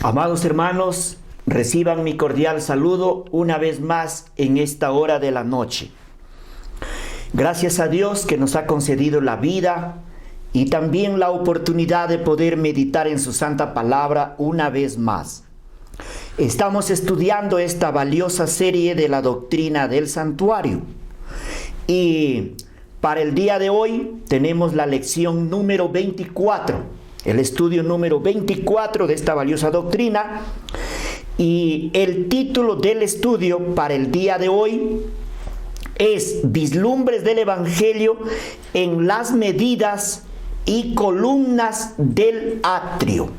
Amados hermanos, reciban mi cordial saludo una vez más en esta hora de la noche. Gracias a Dios que nos ha concedido la vida y también la oportunidad de poder meditar en su santa palabra una vez más. Estamos estudiando esta valiosa serie de la doctrina del santuario. Y para el día de hoy tenemos la lección número 24. El estudio número 24 de esta valiosa doctrina, y el título del estudio para el día de hoy es Vislumbres del Evangelio en las medidas y columnas del atrio.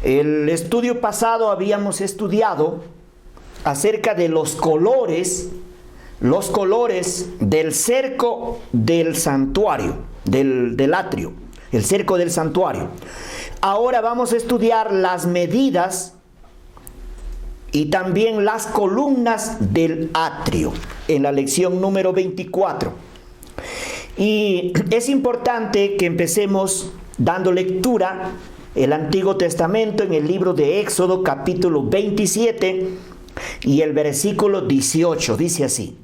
El estudio pasado habíamos estudiado acerca de los colores del cerco del santuario, del atrio. El cerco del santuario. Ahora vamos a estudiar las medidas y también las columnas del atrio en la lección número 24. Y es importante que empecemos dando lectura el Antiguo Testamento en el libro de Éxodo capítulo 27 y el versículo 18. Dice así: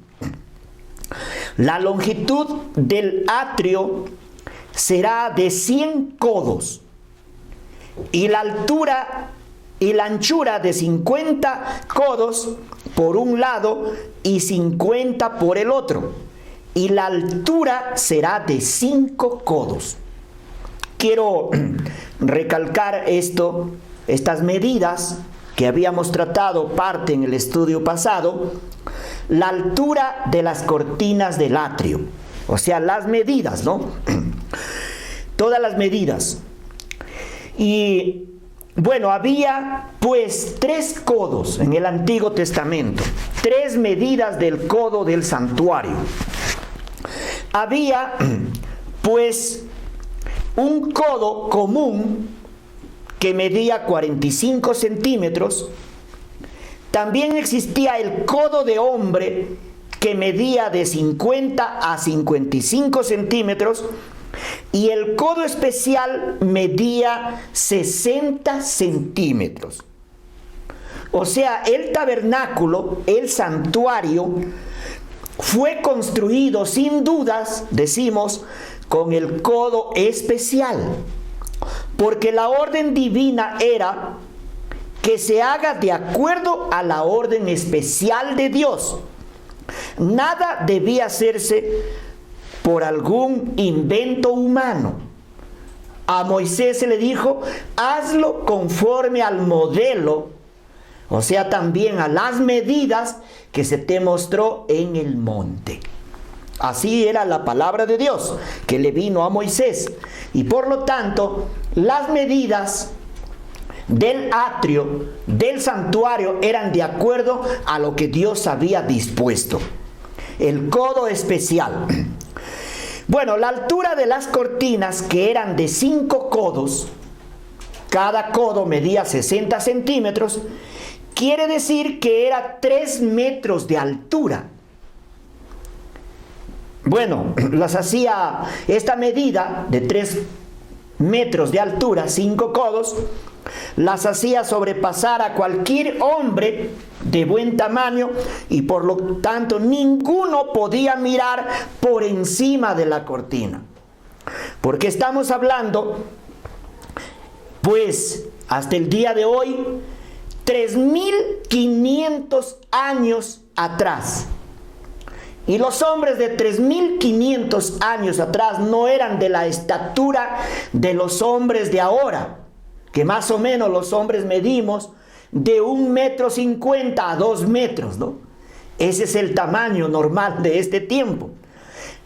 la longitud del atrio será de 100 codos, y la altura y la anchura de 50 codos por un lado y 50 por el otro, y la altura será de 5 codos. Quiero recalcar estas medidas que habíamos tratado parte en el estudio pasado. La altura de las cortinas del atrio, o sea, las medidas, ¿no? Todas las medidas. Y bueno, había pues 3 codos en el Antiguo Testamento, 3 medidas del codo del santuario. Había pues un codo común que medía 45 centímetros. También existía el codo de hombre que medía de 50 a 55 centímetros, y el codo especial medía 60 centímetros. O sea, el tabernáculo, el santuario, fue construido sin dudas, decimos, con el codo especial, porque la orden divina era que se haga de acuerdo a la orden especial de Dios. Nada debía hacerse por algún invento humano. A Moisés se le dijo: hazlo conforme al modelo, o sea, también a las medidas que se te mostró en el monte. Así era la palabra de Dios que le vino a Moisés. Y por lo tanto, las medidas del atrio, del santuario, eran de acuerdo a lo que Dios había dispuesto. El codo especial. Bueno, la altura de las cortinas, que eran de 5 codos, cada codo medía 60 centímetros, quiere decir que era 3 metros de altura. Bueno, las hacía esta medida de 3 metros de altura, 5 codos, las hacía sobrepasar a cualquier hombre de buen tamaño, y por lo tanto ninguno podía mirar por encima de la cortina. Porque estamos hablando, pues, hasta el día de hoy, 3.500 años atrás. Y los hombres de 3.500 años atrás no eran de la estatura de los hombres de ahora, que más o menos los hombres medimos de 1,50 m a 2 metros, ¿no? Ese es el tamaño normal de este tiempo.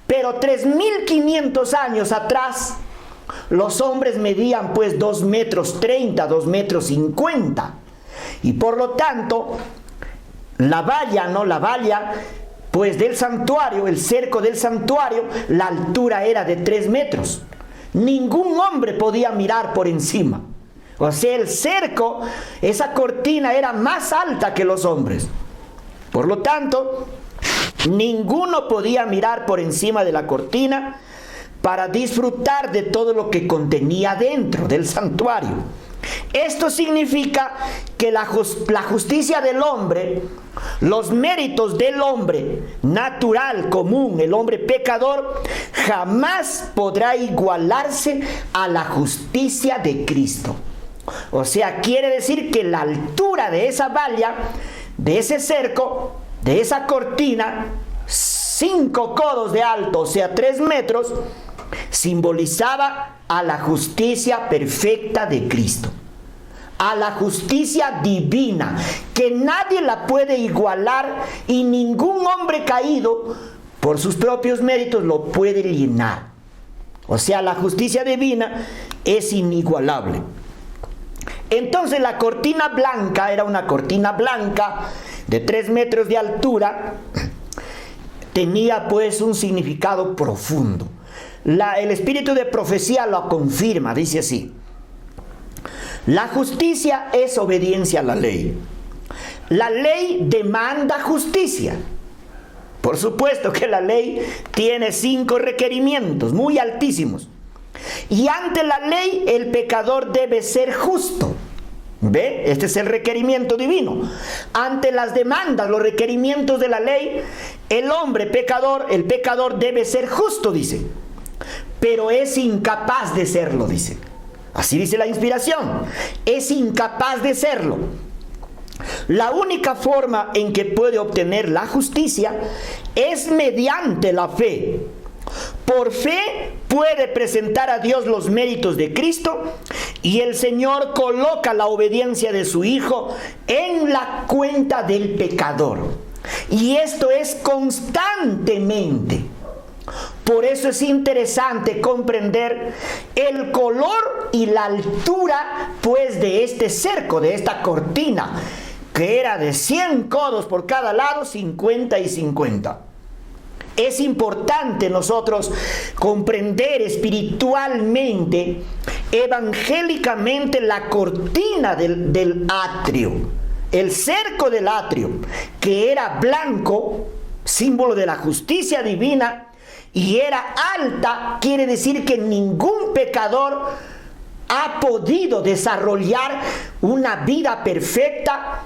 Pero 3.500 años atrás, los hombres medían pues 2,30 m, 2,50 m. Y por lo tanto, la valla pues del santuario, el cerco del santuario, la altura era de 3 metros. Ningún hombre podía mirar por encima. O sea, el cerco, esa cortina era más alta que los hombres. Por lo tanto, ninguno podía mirar por encima de la cortina para disfrutar de todo lo que contenía dentro del santuario. Esto significa que la justicia del hombre, los méritos del hombre natural, común, el hombre pecador, jamás podrá igualarse a la justicia de Cristo. O sea, quiere decir que la altura de esa valla, de ese cerco, de esa cortina, 5 codos de alto, o sea, 3 metros, simbolizaba a la justicia perfecta de Cristo, a la justicia divina, que nadie la puede igualar y ningún hombre caído por sus propios méritos lo puede llenar. O sea, la justicia divina es inigualable. Entonces la cortina blanca era una cortina blanca de 3 metros de altura. Tenía pues un significado profundo. El espíritu de profecía lo confirma, dice así: la justicia es obediencia a la ley. La ley demanda justicia. Por supuesto que la ley tiene 5 requerimientos muy altísimos. Y ante la ley el pecador debe ser justo. ¿Ve? Este es el requerimiento divino. Ante las demandas, los requerimientos de la ley, el hombre pecador, el pecador debe ser justo, dice. Pero es incapaz de serlo, dice. Así dice la inspiración. Es incapaz de serlo. La única forma en que puede obtener la justicia es mediante la fe. Por fe puede presentar a Dios los méritos de Cristo y el Señor coloca la obediencia de su Hijo en la cuenta del pecador. Y esto es constantemente. Por eso es interesante comprender el color y la altura pues de este cerco, de esta cortina, que era de 100 codos por cada lado, 50 y 50. Es importante nosotros comprender espiritualmente, evangélicamente, la cortina del atrio, el cerco del atrio, que era blanco, símbolo de la justicia divina, y era alta, quiere decir que ningún pecador ha podido desarrollar una vida perfecta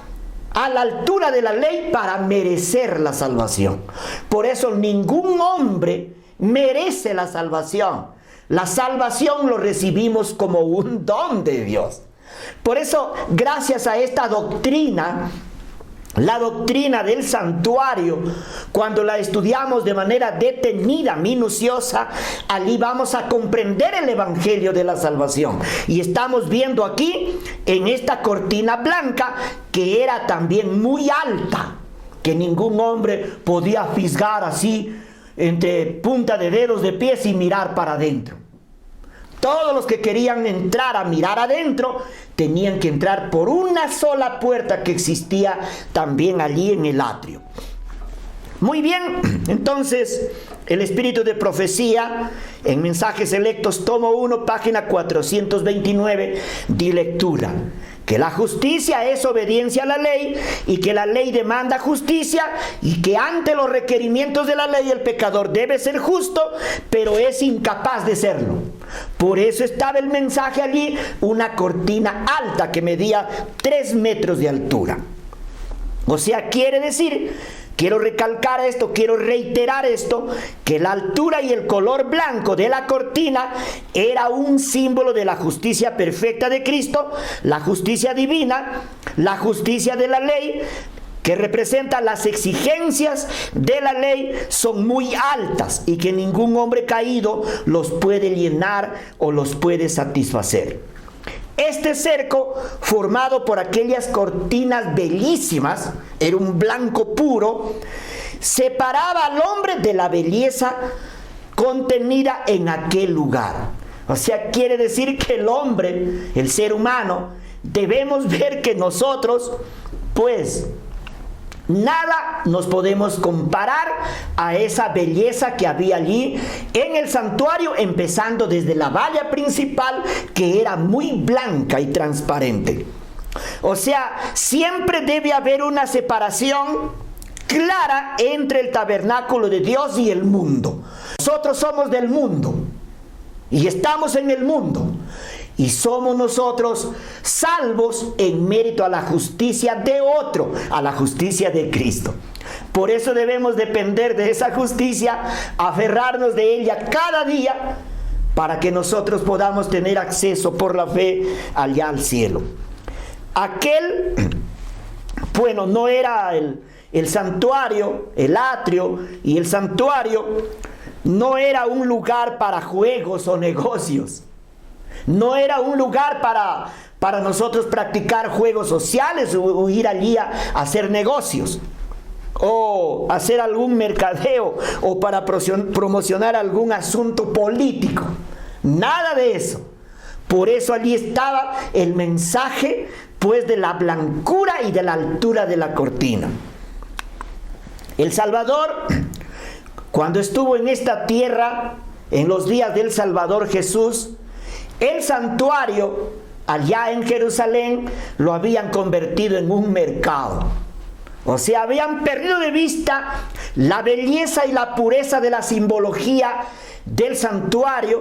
a la altura de la ley para merecer la salvación. Por eso ningún hombre merece la salvación. La salvación lo recibimos como un don de Dios. Por eso, gracias a esta doctrina, la doctrina del santuario, cuando la estudiamos de manera detenida, minuciosa, allí vamos a comprender el evangelio de la salvación. Y estamos viendo aquí, en esta cortina blanca, que era también muy alta, que ningún hombre podía fisgar así, entre punta de dedos de pies y mirar para adentro. Todos los que querían entrar a mirar adentro tenían que entrar por una sola puerta que existía también allí en el atrio. Muy bien, entonces el espíritu de profecía en Mensajes Selectos, tomo 1, página 429, di lectura. Que la justicia es obediencia a la ley y que la ley demanda justicia y que ante los requerimientos de la ley el pecador debe ser justo, pero es incapaz de serlo. Por eso estaba el mensaje allí, una cortina alta que medía 3 metros de altura. O sea, quiere decir, quiero recalcar esto, quiero reiterar esto, que la altura y el color blanco de la cortina era un símbolo de la justicia perfecta de Cristo, la justicia divina, la justicia de la ley, que representa las exigencias de la ley son muy altas y que ningún hombre caído los puede llenar o los puede satisfacer. Este cerco, formado por aquellas cortinas bellísimas, era un blanco puro, separaba al hombre de la belleza contenida en aquel lugar. O sea, quiere decir que el hombre, el ser humano, debemos ver que nosotros, pues, nada nos podemos comparar a esa belleza que había allí en el santuario, empezando desde la valla principal, que era muy blanca y transparente. O sea, siempre debe haber una separación clara entre el tabernáculo de Dios y el mundo. Nosotros somos del mundo y estamos en el mundo. Y somos nosotros salvos en mérito a la justicia de otro, a la justicia de Cristo. Por eso debemos depender de esa justicia, aferrarnos de ella cada día, para que nosotros podamos tener acceso por la fe allá al cielo. Bueno, no era el santuario, el atrio y el santuario no era un lugar para juegos o negocios. No era un lugar para nosotros practicar juegos sociales o ir allí a hacer negocios, o hacer algún mercadeo, o para promocionar algún asunto político. Nada de eso. Por eso allí estaba el mensaje, pues, de la blancura y de la altura de la cortina. El Salvador, cuando estuvo en esta tierra, en los días del Salvador Jesús, el santuario allá en Jerusalén lo habían convertido en un mercado. O sea, habían perdido de vista la belleza y la pureza de la simbología del santuario,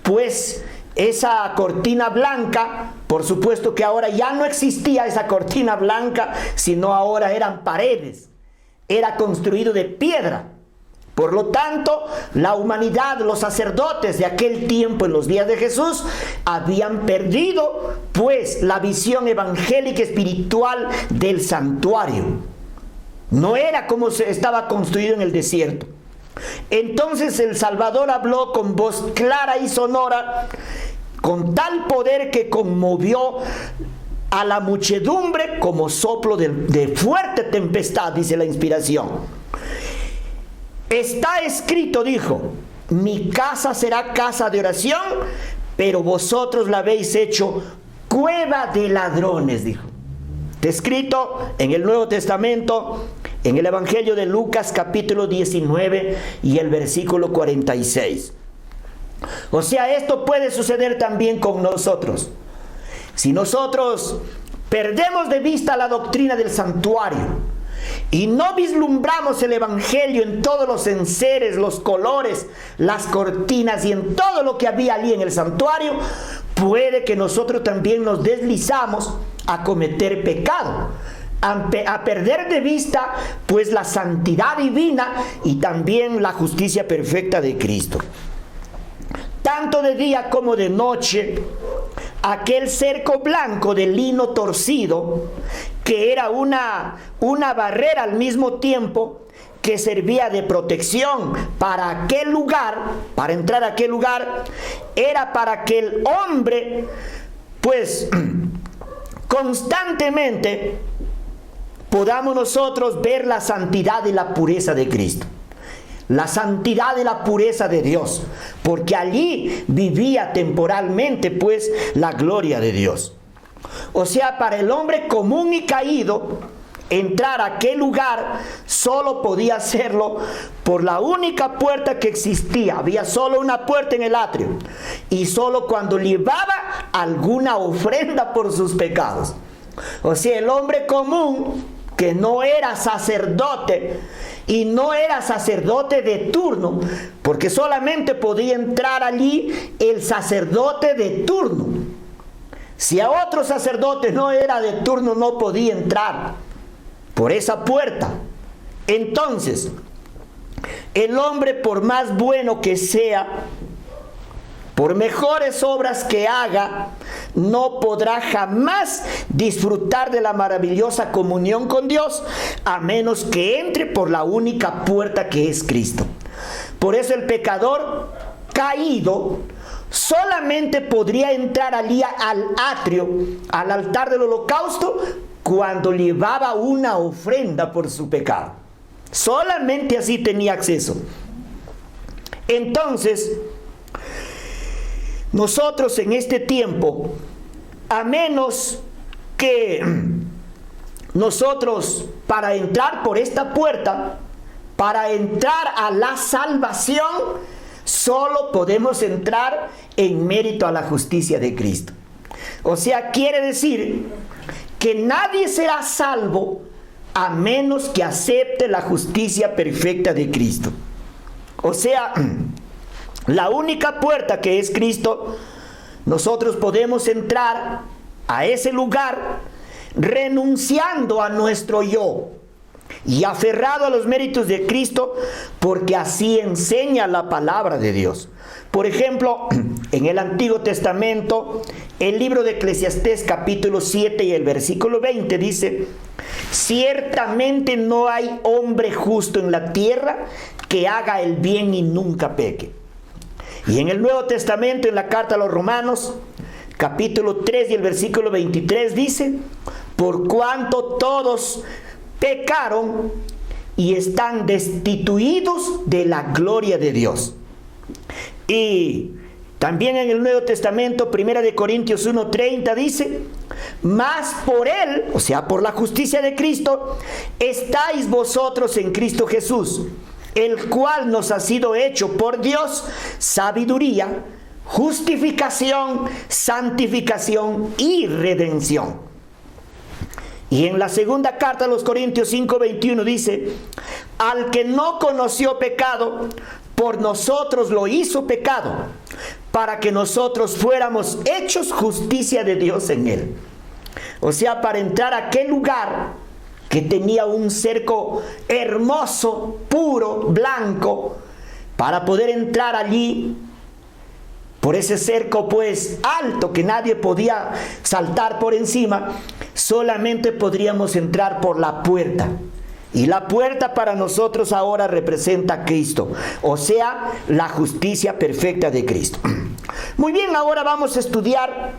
pues esa cortina blanca, por supuesto que ahora ya no existía esa cortina blanca, sino ahora eran paredes, era construido de piedra. Por lo tanto, la humanidad, los sacerdotes de aquel tiempo en los días de Jesús, habían perdido pues la visión evangélica espiritual del santuario. No era como se estaba construido en el desierto. Entonces el Salvador habló con voz clara y sonora, con tal poder que conmovió a la muchedumbre como soplo de fuerte tempestad, dice la inspiración. Está escrito, dijo, mi casa será casa de oración, pero vosotros la habéis hecho cueva de ladrones, dijo. Está escrito en el Nuevo Testamento, en el Evangelio de Lucas capítulo 19 y el versículo 46. O sea, esto puede suceder también con nosotros. Si nosotros perdemos de vista la doctrina del santuario y no vislumbramos el evangelio en todos los enseres, los colores, las cortinas y en todo lo que había allí en el santuario, puede que nosotros también nos deslizamos a cometer pecado, a perder de vista pues la santidad divina y también la justicia perfecta de Cristo. Tanto de día como de noche, aquel cerco blanco de lino torcido, que era una barrera al mismo tiempo, que servía de protección para aquel lugar, para entrar a aquel lugar, era para que el hombre, pues, constantemente podamos nosotros ver la santidad y la pureza de Cristo. La santidad y la pureza de Dios, porque allí vivía temporalmente pues la gloria de Dios. O sea, para el hombre común y caído, entrar a aquel lugar solo podía hacerlo por la única puerta que existía. Había solo una puerta en el atrio, y solo cuando llevaba alguna ofrenda por sus pecados. O sea, el hombre común que no era sacerdote, y no era sacerdote de turno, porque solamente podía entrar allí el sacerdote de turno. Si a otro sacerdote no era de turno, no podía entrar por esa puerta. Entonces, el hombre, por más bueno que sea, por mejores obras que haga, no podrá jamás disfrutar de la maravillosa comunión con Dios, a menos que entre por la única puerta que es Cristo. Por eso el pecador caído solamente podría entrar allí al atrio, al altar del holocausto, cuando llevaba una ofrenda por su pecado. Solamente así tenía acceso. Entonces, nosotros en este tiempo, a menos que nosotros, para entrar por esta puerta, para entrar a la salvación, solo podemos entrar en mérito a la justicia de Cristo. O sea, quiere decir que nadie será salvo a menos que acepte la justicia perfecta de Cristo. O sea, la única puerta, que es Cristo, nosotros podemos entrar a ese lugar renunciando a nuestro yo y aferrado a los méritos de Cristo, porque así enseña la palabra de Dios. Por ejemplo, en el Antiguo Testamento, el libro de Eclesiastés capítulo 7 y el versículo 20 dice: ciertamente no hay hombre justo en la tierra que haga el bien y nunca peque. Y en el Nuevo Testamento, en la carta a los Romanos, capítulo 3 y el versículo 23 dice: por cuanto todos pecaron y están destituidos de la gloria de Dios. Y también en el Nuevo Testamento, 1 Corintios 1:30 dice: mas por él, o sea, por la justicia de Cristo, estáis vosotros en Cristo Jesús, el cual nos ha sido hecho por Dios sabiduría, justificación, santificación y redención. Y en la segunda carta a los Corintios 5:21 dice: al que no conoció pecado, por nosotros lo hizo pecado, para que nosotros fuéramos hechos justicia de Dios en él. O sea, para entrar a aquel lugar que tenía un cerco hermoso, puro, blanco, para poder entrar allí, por ese cerco pues alto que nadie podía saltar por encima, solamente podríamos entrar por la puerta. Y la puerta para nosotros ahora representa a Cristo, o sea, la justicia perfecta de Cristo. Muy bien, ahora vamos a estudiar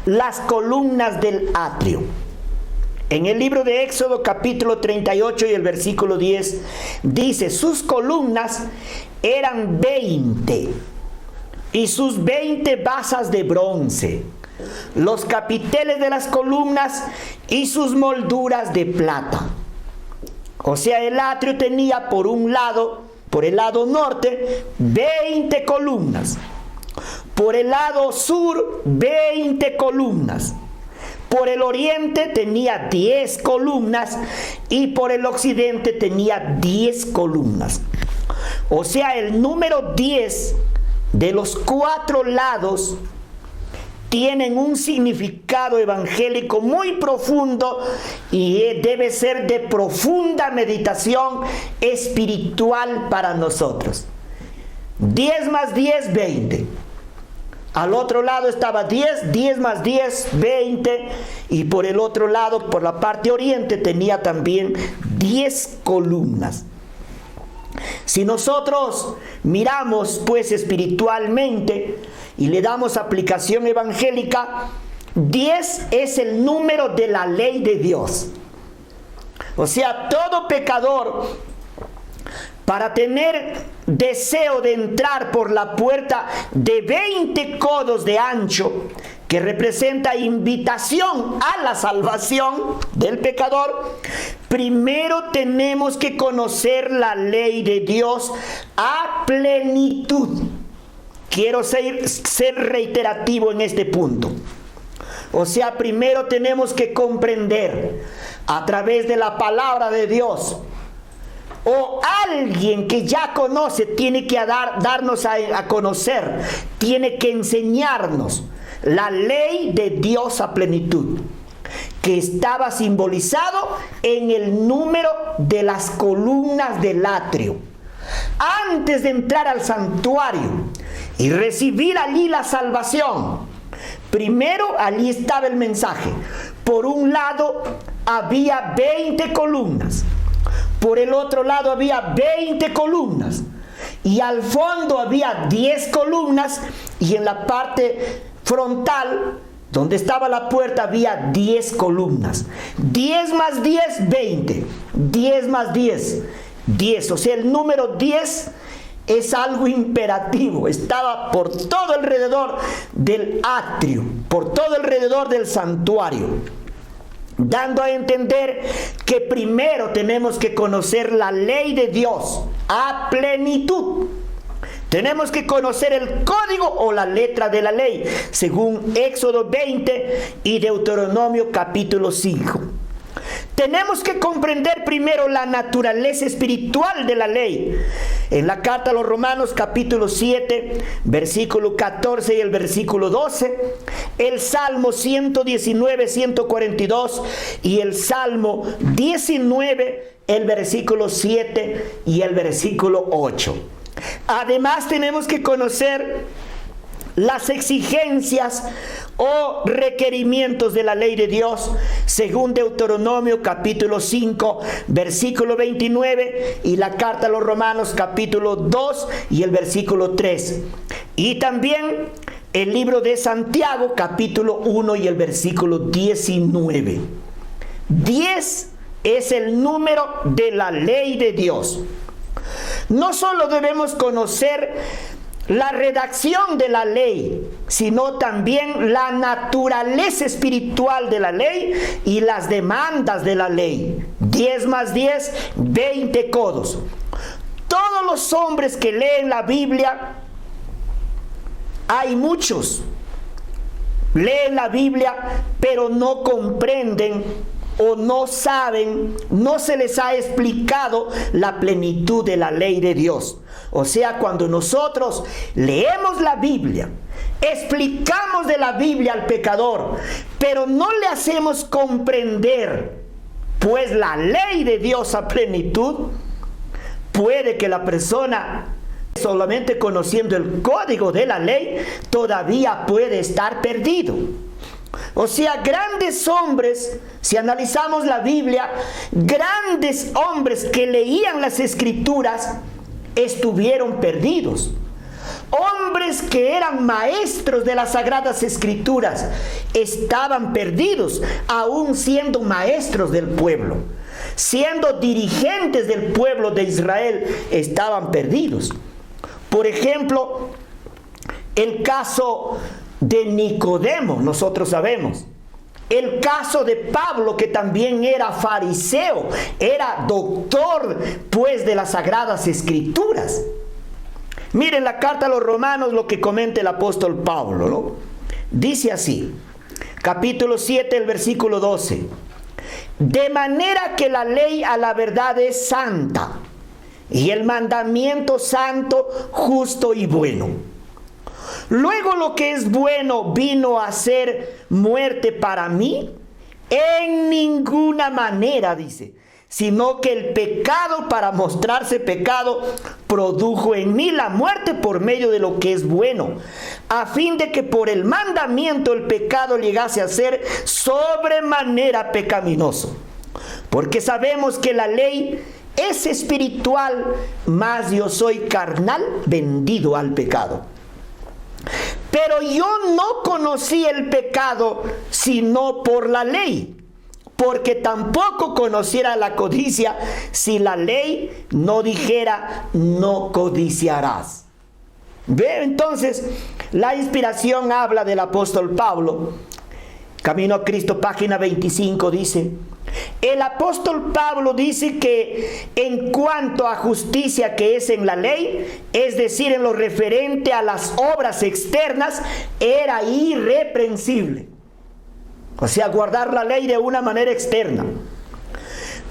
las columnas del atrio. En el libro de Éxodo capítulo 38 y el versículo 10 dice: sus columnas eran 20 y sus 20 basas de bronce, los capiteles de las columnas y sus molduras de plata. O sea, el atrio tenía por un lado, por el lado norte, 20 columnas. Por el lado sur, 20 columnas. Por el oriente tenía 10 columnas y por el occidente tenía 10 columnas. O sea, el número 10 de los 4 lados tienen un significado evangélico muy profundo y debe ser de profunda meditación espiritual para nosotros. 10 más 10, 20. Al otro lado estaba 10, 10 más 10, 20. Y por el otro lado, por la parte oriente, tenía también 10 columnas. Si nosotros miramos pues espiritualmente y le damos aplicación evangélica, 10 es el número de la ley de Dios. O sea, todo pecador, para tener deseo de entrar por la puerta de 20 codos de ancho, que representa invitación a la salvación del pecador, primero tenemos que conocer la ley de Dios a plenitud. Quiero ser reiterativo en este punto. O sea, primero tenemos que comprender a través de la palabra de Dios, o alguien que ya conoce tiene que darnos a conocer, tiene que enseñarnos la ley de Dios a plenitud, que estaba simbolizado en el número de las columnas del atrio. Antes de entrar al santuario y recibir allí la salvación, primero allí estaba el mensaje. Por un lado había 20 columnas, por el otro lado había 20 columnas, y al fondo había 10 columnas, y en la parte frontal, donde estaba la puerta, había 10 columnas. 10 más 10, 20. 10 más 10, 10. O sea, el número 10 es algo imperativo. Estaba por todo alrededor del atrio, por todo alrededor del santuario, dando a entender que primero tenemos que conocer la ley de Dios a plenitud. Tenemos que conocer el código o la letra de la ley, según Éxodo 20 y Deuteronomio capítulo 5. Tenemos que comprender primero la naturaleza espiritual de la ley. En la carta a los Romanos capítulo 7, versículo 14 y el versículo 12, el Salmo 119, 142 y el Salmo 19, el versículo 7 y el versículo 8. Además tenemos que conocer las exigencias o requerimientos de la ley de Dios, según Deuteronomio capítulo 5, versículo 29, y la carta a los Romanos capítulo 2 y el versículo 3. Y también el libro de Santiago capítulo 1 y el versículo 19. 10 es el número de la ley de Dios. No solo debemos conocer la redacción de la ley, sino también la naturaleza espiritual de la ley y las demandas de la ley. 10 más 10, 20 codos. Todos los hombres que leen la Biblia, hay muchos, leen la Biblia, pero no comprenden o no saben, no se les ha explicado la plenitud de la ley de Dios. O sea, cuando nosotros leemos la Biblia, explicamos de la Biblia al pecador, pero no le hacemos comprender, pues, la ley de Dios a plenitud, puede que la persona, solamente conociendo el código de la ley, todavía puede estar perdido. O sea, grandes hombres, si analizamos la Biblia, grandes hombres que leían las Escrituras, estuvieron perdidos. Hombres que eran maestros de las Sagradas Escrituras estaban perdidos, aún siendo maestros del pueblo. Siendo dirigentes del pueblo de Israel, estaban perdidos. Por ejemplo, el caso de Nicodemo, nosotros sabemos. El caso de Pablo, que también era fariseo, era doctor, pues, de las Sagradas Escrituras. Miren la carta a los Romanos, lo que comenta el apóstol Pablo, ¿no? Dice así, capítulo 7, el versículo 12. De manera que la ley a la verdad es santa, y el mandamiento santo, justo y bueno. Luego lo que es bueno vino a ser muerte para mí, en ninguna manera, dice, sino que el pecado, para mostrarse pecado, produjo en mí la muerte por medio de lo que es bueno, a fin de que por el mandamiento el pecado llegase a ser sobremanera pecaminoso. Porque sabemos que la ley es espiritual, mas yo soy carnal, vendido al pecado. Pero yo no conocí el pecado sino por la ley, porque tampoco conociera la codicia si la ley no dijera no codiciarás. Ve, entonces, la inspiración habla del apóstol Pablo. Camino a Cristo, página 25, dice: el apóstol Pablo dice que en cuanto a justicia que es en la ley, es decir, en lo referente a las obras externas, era irreprensible. O sea, guardar la ley de una manera externa.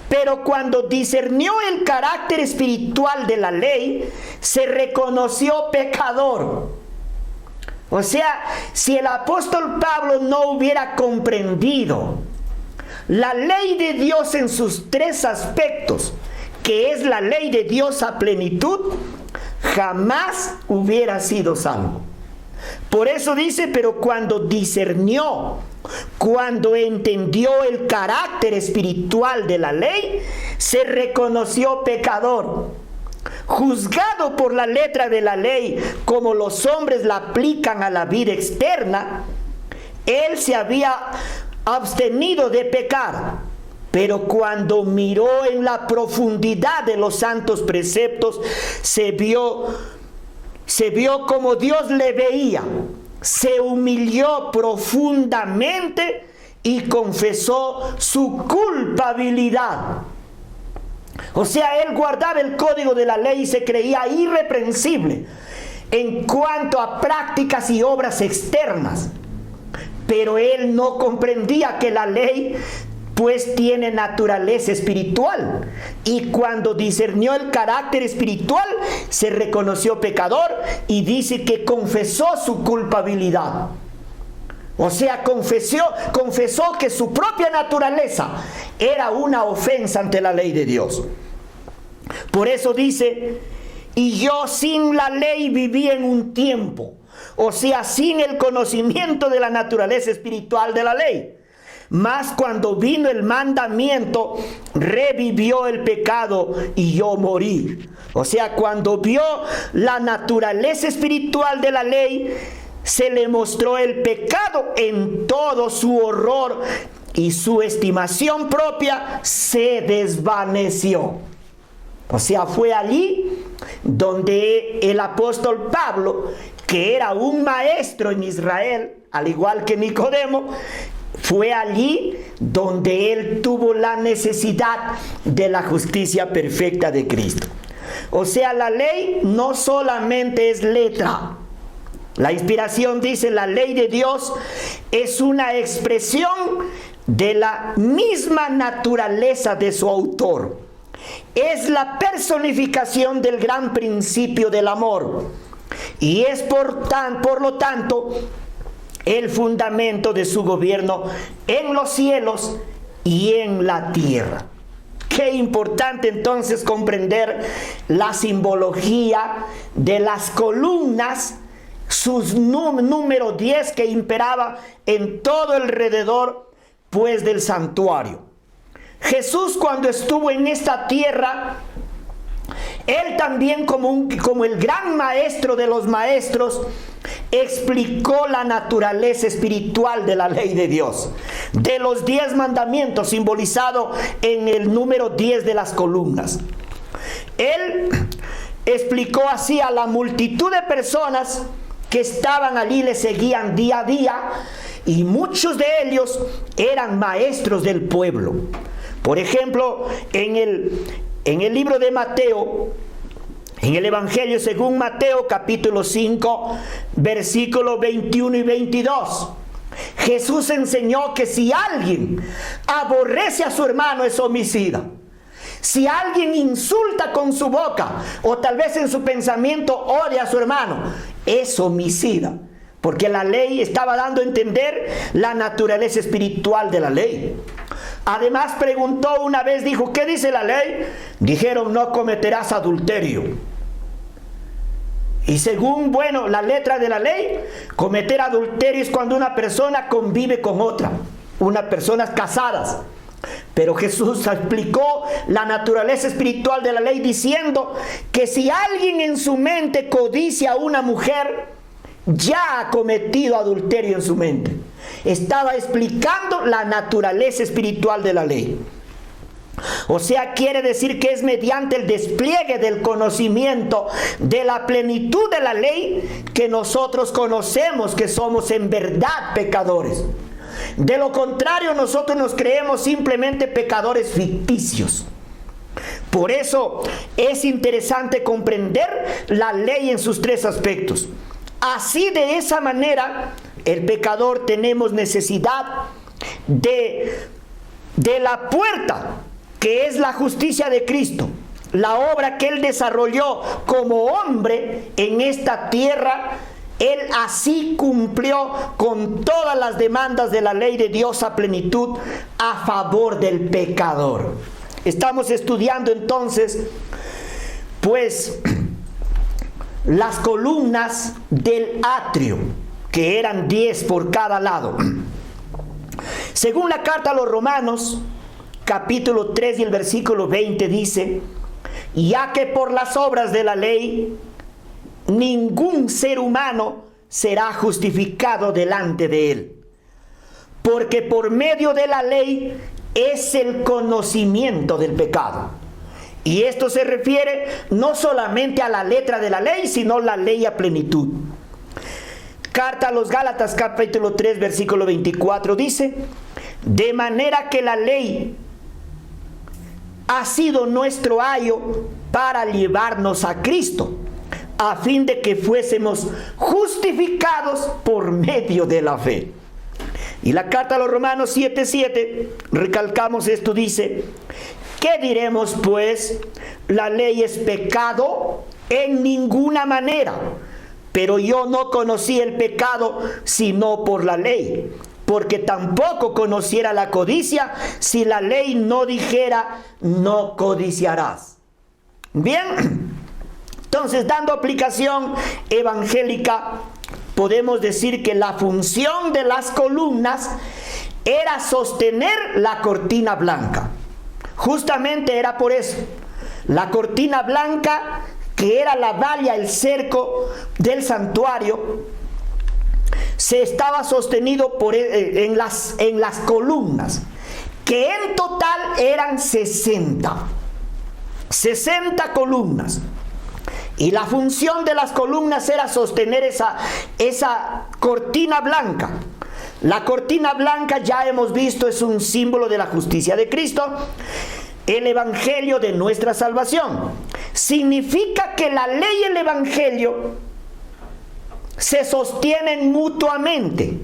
Pero cuando discernió el carácter espiritual de la ley, se reconoció pecador. O sea, si el apóstol Pablo no hubiera comprendido la ley de Dios en sus tres aspectos, que es la ley de Dios a plenitud, jamás hubiera sido salvo. Por eso dice, pero cuando discernió, cuando entendió el carácter espiritual de la ley, se reconoció pecador. Juzgado por la letra de la ley, como los hombres la aplican a la vida externa, él se había abstenido de pecar, pero cuando miró en la profundidad de los santos preceptos, se vio como Dios le veía, se humilló profundamente y confesó su culpabilidad. O sea, él guardaba el código de la ley y se creía irreprensible en cuanto a prácticas y obras externas. Pero él no comprendía que la ley pues tiene naturaleza espiritual. Y cuando discernió el carácter espiritual, se reconoció pecador y dice que confesó su culpabilidad. O sea, confesó que su propia naturaleza era una ofensa ante la ley de Dios. Por eso dice, y yo sin la ley viví en un tiempo. O sea, sin el conocimiento de la naturaleza espiritual de la ley. Mas cuando vino el mandamiento, revivió el pecado y yo morí. O sea, cuando vio la naturaleza espiritual de la ley, se le mostró el pecado en todo su horror y su estimación propia se desvaneció. O sea, fue allí donde el apóstol Pablo, que era un maestro en Israel, al igual que Nicodemo, fue allí donde él tuvo la necesidad de la justicia perfecta de Cristo. O sea, la ley no solamente es letra. La inspiración dice, la ley de Dios es una expresión de la misma naturaleza de su autor. Es la personificación del gran principio del amor. Y es por lo tanto el fundamento de su gobierno en los cielos y en la tierra. Qué importante entonces comprender la simbología de las columnas, sus número 10 que imperaba en todo alrededor pues del santuario. Jesús, cuando estuvo en esta tierra, él también como el gran maestro de los maestros, explicó la naturaleza espiritual de la ley de Dios, de los 10 mandamientos, simbolizado en el número 10 de las columnas. Él explicó así a la multitud de personas que estaban allí, le seguían día a día, y muchos de ellos eran maestros del pueblo. Por ejemplo, en el libro de Mateo, en el Evangelio según Mateo, capítulo 5, versículos 21 y 22, Jesús enseñó que si alguien aborrece a su hermano es homicida. Si alguien insulta con su boca o tal vez en su pensamiento odia a su hermano, es homicida. Porque la ley estaba dando a entender la naturaleza espiritual de la ley. Además preguntó una vez, dijo, ¿qué dice la ley? Dijeron, no cometerás adulterio. Y según, la letra de la ley, cometer adulterio es cuando una persona convive con otra, unas personas casadas. Pero Jesús explicó la naturaleza espiritual de la ley diciendo que si alguien en su mente codicia a una mujer, ya ha cometido adulterio en su mente. Estaba explicando la naturaleza espiritual de la ley. O sea, quiere decir que es mediante el despliegue del conocimiento de la plenitud de la ley que nosotros conocemos que somos en verdad pecadores. De lo contrario, nosotros nos creemos simplemente pecadores ficticios. Por eso es interesante comprender la ley en sus 3 aspectos. Así, de esa manera, el pecador tenemos necesidad de la puerta, que es la justicia de Cristo, la obra que Él desarrolló como hombre en esta tierra. Él así cumplió con todas las demandas de la ley de Dios a plenitud a favor del pecador. Estamos estudiando entonces, pues, las columnas del atrio, que eran 10 por cada lado. Según la carta a los Romanos, capítulo 3 y el versículo 20 dice, ya que por las obras de la ley ningún ser humano será justificado delante de él, porque por medio de la ley es el conocimiento del pecado. Y esto se refiere no solamente a la letra de la ley, sino la ley a plenitud. Carta a los Gálatas, capítulo 3, versículo 24 dice, de manera que la ley ha sido nuestro ayo para llevarnos a Cristo, a fin de que fuésemos justificados por medio de la fe. Y la carta a los Romanos 7:7, recalcamos esto, dice: ¿qué diremos pues? ¿La ley es pecado? En ninguna manera. Pero yo no conocí el pecado sino por la ley, porque tampoco conociera la codicia si la ley no dijera: no codiciarás. Bien, entonces, dando aplicación evangélica, podemos decir que la función de las columnas era sostener la cortina blanca. Justamente era por eso. La cortina blanca, que era la valla, el cerco del santuario, se estaba sostenido en las columnas, que en total eran 60 columnas. Y la función de las columnas era sostener esa cortina blanca. La cortina blanca, ya hemos visto, es un símbolo de la justicia de Cristo, el evangelio de nuestra salvación. Significa que la ley y el evangelio se sostienen mutuamente.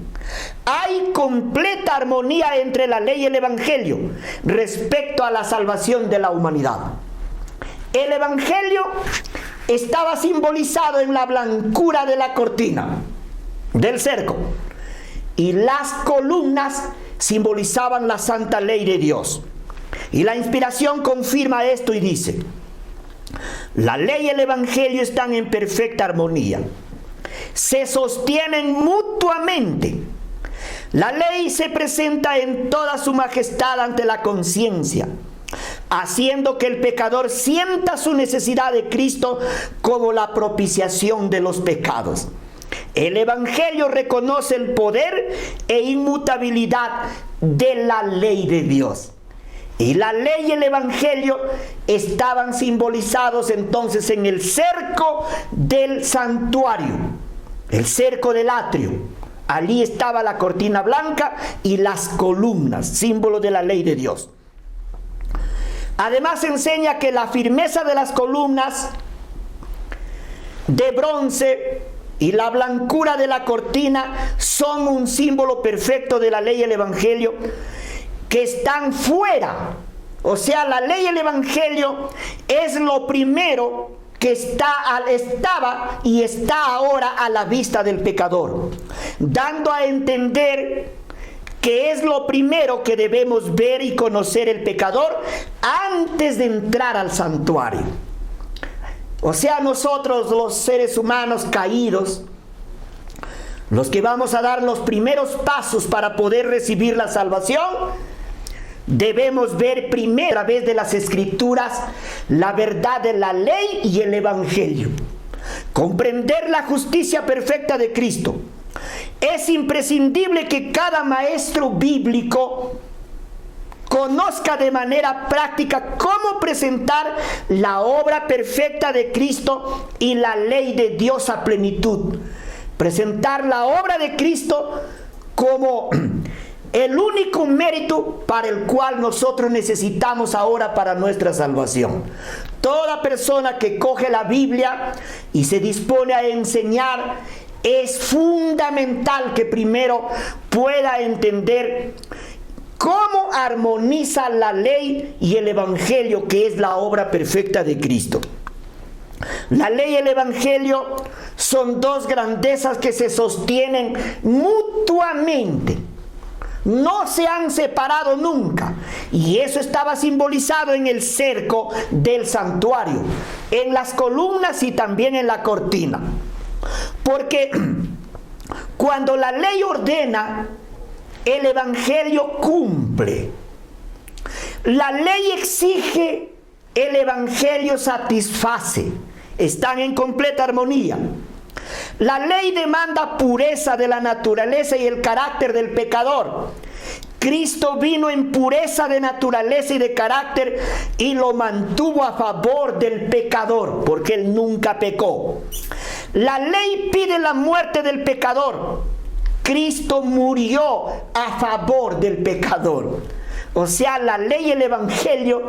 Hay completa armonía entre la ley y el evangelio respecto a la salvación de la humanidad. El evangelio estaba simbolizado en la blancura de la cortina, del cerco, y las columnas simbolizaban la santa ley de Dios. Y la inspiración confirma esto y dice: la ley y el evangelio están en perfecta armonía, se sostienen mutuamente. La ley se presenta en toda su majestad ante la conciencia, haciendo que el pecador sienta su necesidad de Cristo como la propiciación de los pecados. El evangelio reconoce el poder e inmutabilidad de la ley de Dios. Y la ley y el evangelio estaban simbolizados entonces en el cerco del santuario, el cerco del atrio. Allí estaba la cortina blanca y las columnas, símbolo de la ley de Dios. Además enseña que la firmeza de las columnas de bronce y la blancura de la cortina son un símbolo perfecto de la ley y el evangelio, que están fuera. O sea, la ley y el evangelio es lo primero que estaba y está ahora a la vista del pecador, dando a entender que es lo primero que debemos ver y conocer el pecador antes de entrar al santuario. O sea, nosotros, los seres humanos caídos, los que vamos a dar los primeros pasos para poder recibir la salvación, debemos ver primero, a través de las Escrituras, la verdad de la ley y el evangelio. Comprender la justicia perfecta de Cristo. Es imprescindible que cada maestro bíblico conozca de manera práctica cómo presentar la obra perfecta de Cristo y la ley de Dios a plenitud. Presentar la obra de Cristo como el único mérito para el cual nosotros necesitamos ahora para nuestra salvación. Toda persona que coge la Biblia y se dispone a enseñar, es fundamental que primero pueda entender cómo armoniza la ley y el evangelio, que es la obra perfecta de Cristo. La ley y el evangelio son dos grandezas que se sostienen mutuamente. No se han separado nunca. Y eso estaba simbolizado en el cerco del santuario, en las columnas y también en la cortina. Porque cuando la ley ordena, el evangelio cumple. La ley exige, el evangelio satisface. Están en completa armonía. La ley demanda pureza de la naturaleza y el carácter del pecador. Cristo vino en pureza de naturaleza y de carácter y lo mantuvo a favor del pecador, porque él nunca pecó. La ley pide la muerte del pecador. Cristo murió a favor del pecador. O sea, la ley y el evangelio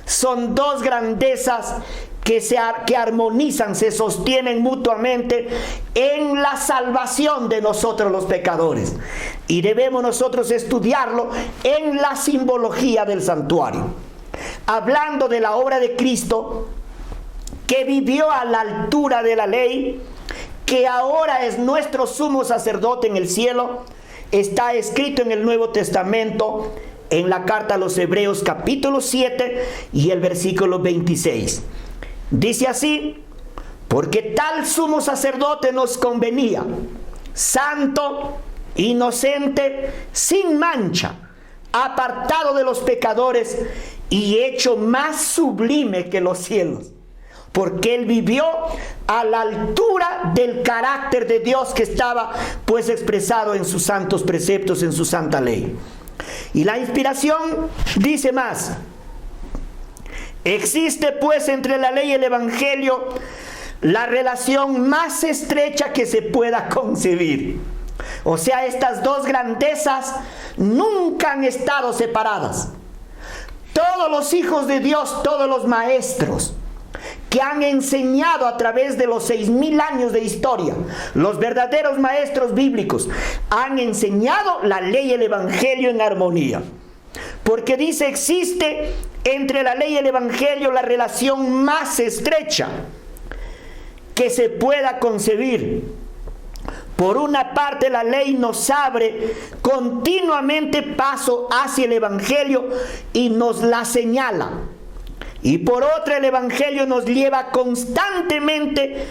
son dos grandezas que armonizan, se sostienen mutuamente en la salvación de nosotros los pecadores. y debemos nosotros estudiarlo en la simbología del santuario. Hablando de la obra de Cristo, que vivió a la altura de la ley, que ahora es nuestro sumo sacerdote en el cielo, está escrito en el Nuevo Testamento, en la carta a los Hebreos capítulo 7 y el versículo 26. Dice así: porque tal sumo sacerdote nos convenía, santo, inocente, sin mancha, apartado de los pecadores y hecho más sublime que los cielos. Porque él vivió a la altura del carácter de Dios que estaba pues expresado en sus santos preceptos, en su santa ley. Y la inspiración dice más: existe pues entre la ley y el evangelio la relación más estrecha que se pueda concebir. O sea, estas dos grandezas nunca han estado separadas. Todos los hijos de Dios, todos los maestros que han enseñado a través de los 6,000 años de historia, los verdaderos maestros bíblicos, han enseñado la ley y el evangelio en armonía. Porque dice, existe entre la ley y el evangelio la relación más estrecha que se pueda concebir. Por una parte, la ley nos abre continuamente paso hacia el evangelio y nos la señala. Y por otra, el evangelio nos lleva constantemente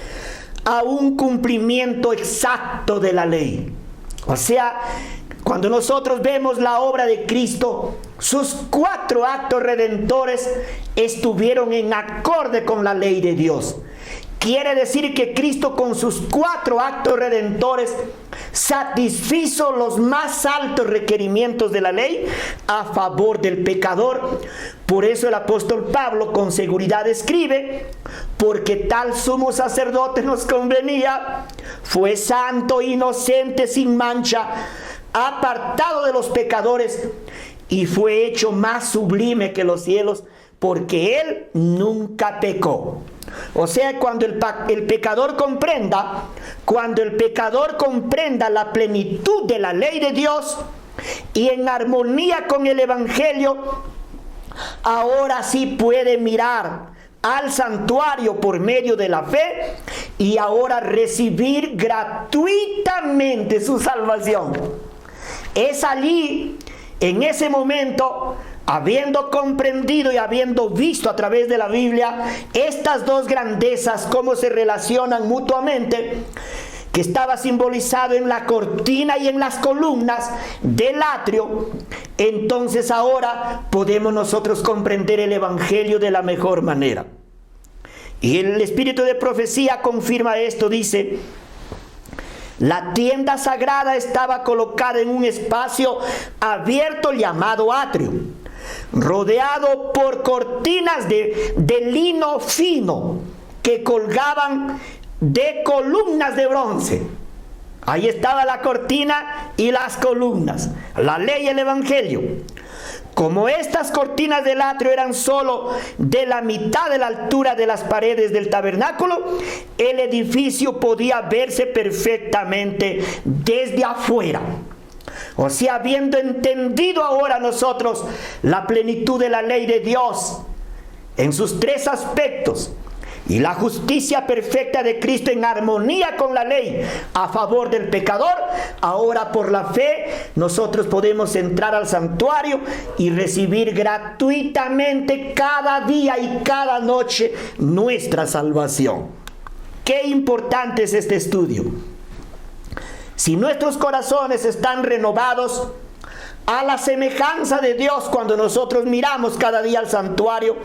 a un cumplimiento exacto de la ley. O sea, cuando nosotros vemos la obra de Cristo, sus 4 actos redentores estuvieron en acorde con la ley de Dios. Quiere decir que Cristo, con sus 4 actos redentores, satisfizo los más altos requerimientos de la ley a favor del pecador. Por eso el apóstol Pablo con seguridad escribe: porque tal sumo sacerdote nos convenía, fue santo, inocente, sin mancha, apartado de los pecadores, y fue hecho más sublime que los cielos, porque él nunca pecó. O sea, cuando el pecador comprenda la plenitud de la ley de Dios y en armonía con el evangelio, ahora sí puede mirar al santuario por medio de la fe y ahora recibir gratuitamente su salvación. Es allí, en ese momento, habiendo comprendido y habiendo visto a través de la Biblia estas dos grandezas, cómo se relacionan mutuamente, que estaba simbolizado en la cortina y en las columnas del atrio, entonces ahora podemos nosotros comprender el evangelio de la mejor manera. Y el espíritu de profecía confirma esto, dice: la tienda sagrada estaba colocada en un espacio abierto llamado atrio, rodeado por cortinas de lino fino que colgaban de columnas de bronce. Ahí estaba la cortina y las columnas, la ley y el evangelio. Como estas cortinas del atrio eran solo de la mitad de la altura de las paredes del tabernáculo, el edificio podía verse perfectamente desde afuera. O sea, habiendo entendido ahora nosotros la plenitud de la ley de Dios en sus 3 aspectos y la justicia perfecta de Cristo en armonía con la ley a favor del pecador, ahora por la fe nosotros podemos entrar al santuario y recibir gratuitamente cada día y cada noche nuestra salvación. Qué importante es este estudio. Si nuestros corazones están renovados a la semejanza de Dios cuando nosotros miramos cada día al santuario,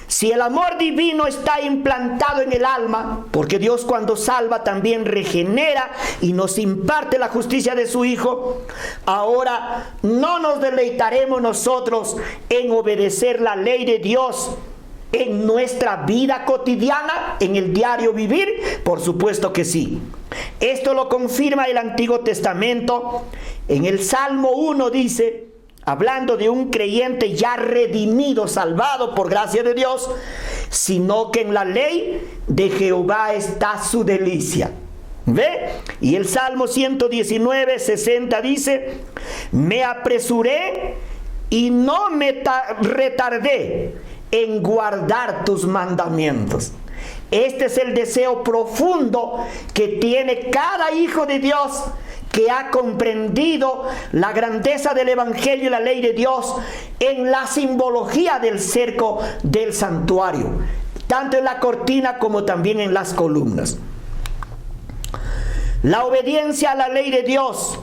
si el amor divino está implantado en el alma, porque Dios cuando salva también regenera y nos imparte la justicia de su Hijo, ahora no nos deleitaremos nosotros en obedecer la ley de Dios en nuestra vida cotidiana, en el diario vivir. Por supuesto que sí. Esto lo confirma el Antiguo Testamento. En el Salmo 1 dice, hablando de un creyente ya redimido, salvado por gracia de Dios, sino que en la ley de Jehová está su delicia. ¿Ve? Y el Salmo 119, 60 dice: me apresuré y no me retardé en guardar tus mandamientos. Este es el deseo profundo que tiene cada hijo de Dios que ha comprendido la grandeza del Evangelio y la ley de Dios en la simbología del cerco del santuario, tanto en la cortina como también en las columnas. La obediencia a la ley de Dios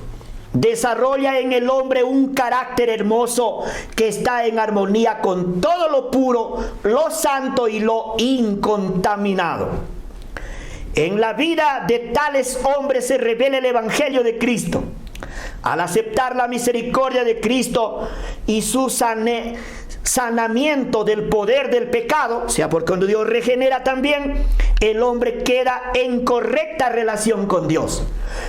desarrolla en el hombre un carácter hermoso que está en armonía con todo lo puro, lo santo y lo incontaminado. En la vida de tales hombres se revela el Evangelio de Cristo. Al aceptar la misericordia de Cristo y su sanamiento del poder del pecado, o sea, porque cuando Dios regenera también, el hombre queda en correcta relación con Dios.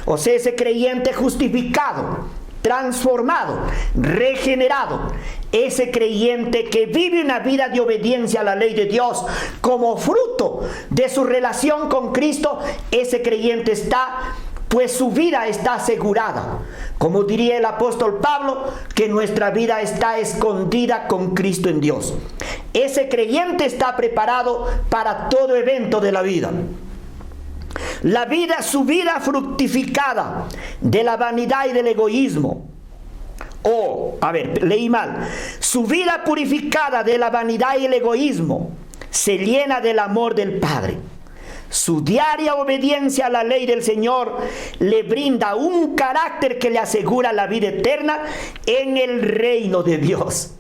O sea, ese creyente justificado, transformado, regenerado, ese creyente que vive una vida de obediencia a la ley de Dios como fruto de su relación con Cristo, ese creyente pues su vida está asegurada. Como diría el apóstol Pablo, que nuestra vida está escondida con Cristo en Dios. Ese creyente está preparado para todo evento de la vida. Su vida fructificada de la vanidad y del egoísmo. Leí mal. Su vida purificada de la vanidad y el egoísmo se llena del amor del Padre. Su diaria obediencia a la ley del Señor le brinda un carácter que le asegura la vida eterna en el reino de Dios.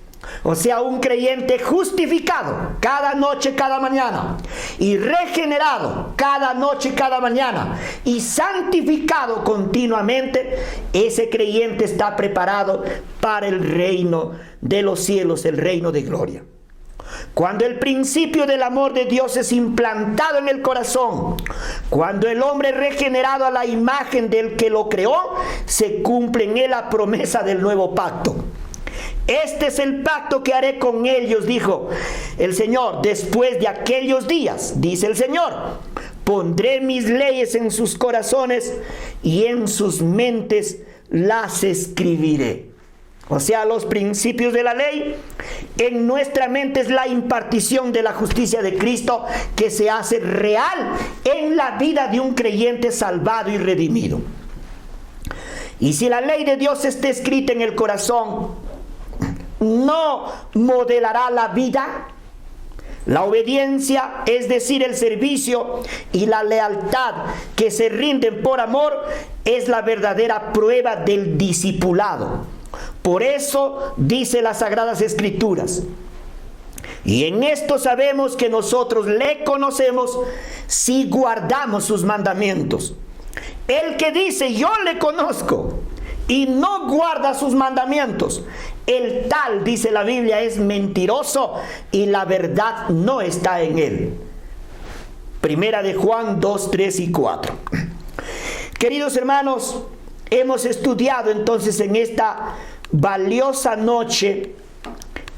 O sea, un creyente justificado cada noche, cada mañana, y regenerado cada noche, cada mañana, y santificado continuamente, ese creyente está preparado para el reino de los cielos, el reino de gloria. Cuando el principio del amor de Dios es implantado en el corazón, cuando el hombre es regenerado a la imagen del que lo creó, se cumple en él la promesa del nuevo pacto. Este es el pacto que haré con ellos, dijo el Señor, después de aquellos días, dice el Señor. Pondré mis leyes en sus corazones y en sus mentes las escribiré. O sea, los principios de la ley en nuestra mente es la impartición de la justicia de Cristo que se hace real en la vida de un creyente salvado y redimido. Y si la ley de Dios está escrita en el corazón, ¿no modelará la vida? La obediencia, es decir, el servicio y la lealtad que se rinden por amor, es la verdadera prueba del discipulado. Por eso dice las Sagradas Escrituras: y en esto sabemos que nosotros le conocemos si guardamos sus mandamientos. El que dice yo le conozco y no guarda sus mandamientos, el tal, dice la Biblia, es mentiroso y la verdad no está en él. Primera de Juan 2, 3 y 4. Queridos hermanos, hemos estudiado entonces en esta valiosa noche,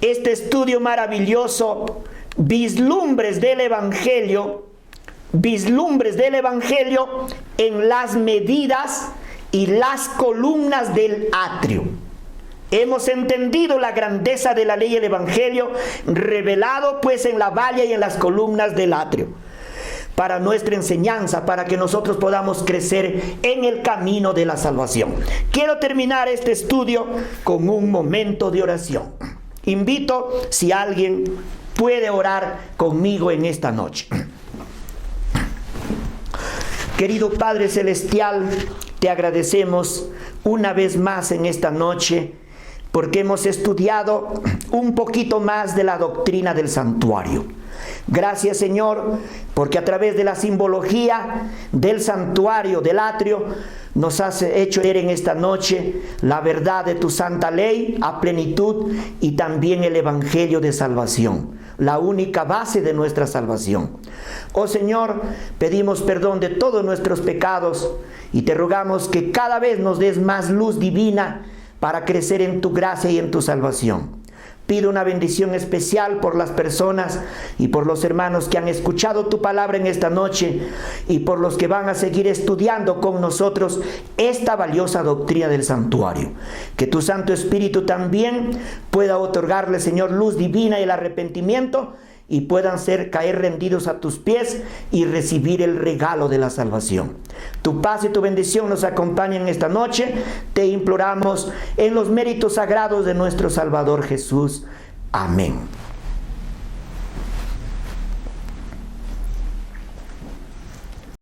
este estudio maravilloso, vislumbres del Evangelio en las medidas y las columnas del atrio. Hemos entendido la grandeza de la ley y el Evangelio, revelado pues en la valla y en las columnas del atrio, para nuestra enseñanza, para que nosotros podamos crecer en el camino de la salvación. Quiero terminar este estudio con un momento de oración. Invito, si alguien puede orar conmigo en esta noche. Querido Padre Celestial, te agradecemos una vez más en esta noche, porque hemos estudiado un poquito más de la doctrina del santuario. Gracias, Señor, porque a través de la simbología del santuario, del atrio, nos has hecho ver en esta noche la verdad de tu santa ley a plenitud y también el evangelio de salvación, la única base de nuestra salvación. Oh Señor, pedimos perdón de todos nuestros pecados y te rogamos que cada vez nos des más luz divina para crecer en tu gracia y en tu salvación. Pido una bendición especial por las personas y por los hermanos que han escuchado tu palabra en esta noche y por los que van a seguir estudiando con nosotros esta valiosa doctrina del santuario. Que tu Santo Espíritu también pueda otorgarle, Señor, luz divina y el arrepentimiento, y puedan caer rendidos a tus pies y recibir el regalo de la salvación. Tu paz y tu bendición nos acompañan esta noche. Te imploramos en los méritos sagrados de nuestro Salvador Jesús. Amén.